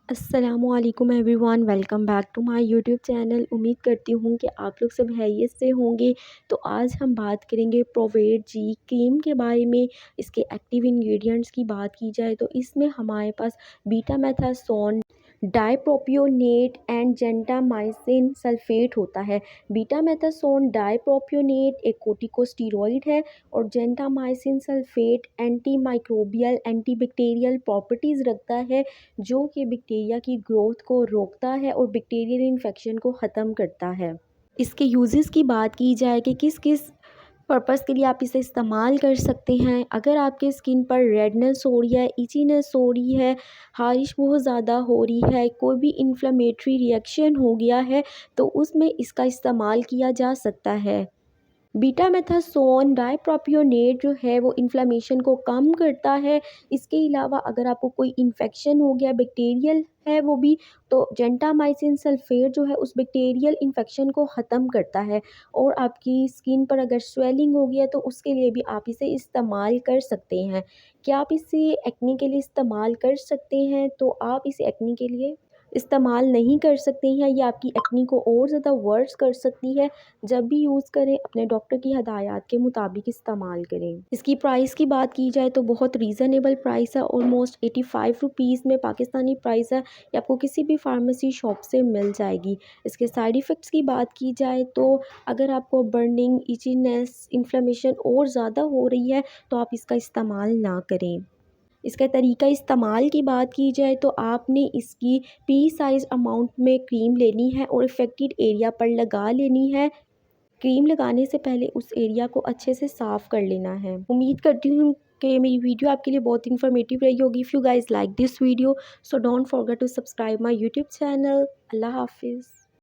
अस्सलामुअलैकुम everyone, welcome back to my YouTube channel. उम्मीद करती हूँ कि आप लोग सब खैरियत से होंगे। तो आज हम बात करेंगे प्रोवेट जी क्रीम के बारे में। इसके एक्टिव इंग्रेडिएंट्स की बात की जाए तो इसमें हमारे पास बीटामेथासोन, डाइप्रोपियोनेट एंड जेंटामाइसिन सल्फेट होता है। बीटामेथासोन डाइप्रोपियोनेट एक कोर्टिकोस्टेरॉइड है और gentamicin sulphate anti microbial antibacterial properties रखता है, जो कि बैक्टीरिया की ग्रोथ को रोकता है और बैक्टीरियल इन्फेक्शन को ख़त्म करता है। इसके यूजेस की बात की जाए कि किस किस पर्पज़ के लिए आप इसे इस्तेमाल कर सकते हैं। अगर आपके स्किन पर रेडनेस हो रही है, इचीनेस हो रही है, हारिश बहुत ज़्यादा हो रही है, कोई भी इन्फ्लेमेटरी रिएक्शन हो गया है, तो उसमें इसका इस्तेमाल किया जा सकता है। बीटामेथासोन डाइप्रोपियोनेट जो है वो इन्फ्लेमेशन को कम करता है। इसके अलावा अगर आपको कोई इन्फेक्शन हो गया, बैक्टीरियल है वो भी, तो जेंटामाइसिन सल्फेट जो है उस बैक्टीरियल इन्फेक्शन को ख़त्म करता है। और आपकी स्किन पर अगर स्वेलिंग हो गया तो उसके लिए भी आप इसे इस्तेमाल कर सकते हैं। क्या आप इसे एक्ने के लिए इस्तेमाल कर सकते हैं? तो आप इसे एक्ने के लिए इस्तेमाल नहीं कर सकते हैं, ये आपकी एक्ने को और ज़्यादा वर्स कर सकती है। जब भी यूज़ करें अपने डॉक्टर की हदायत के मुताबिक इस्तेमाल करें। इसकी प्राइस की बात की जाए तो बहुत रीज़नेबल प्राइस है, ऑलमोस्ट 85 रुपीज़ में पाकिस्तानी प्राइस है। ये आपको किसी भी फार्मेसी शॉप से मिल जाएगी। इसके साइड इफ़ेक्ट्स की बात की जाए तो अगर आपको बर्निंग, इचीनेस, इन्फ्लेमेशन और ज़्यादा हो रही है तो आप इसका इस्तेमाल ना करें। इसका तरीका इस्तेमाल की बात की जाए तो आपने इसकी पी साइज़ अमाउंट में क्रीम लेनी है और इफ़ेक्टेड एरिया पर लगा लेनी है। क्रीम लगाने से पहले उस एरिया को अच्छे से साफ़ कर लेना है। उम्मीद करती हूँ कि मेरी वीडियो आपके लिए बहुत इन्फॉर्मेटिव रही होगी। If you guys like this video, so don't forget to subscribe my YouTube channel. अल्लाह हाफ़िज़।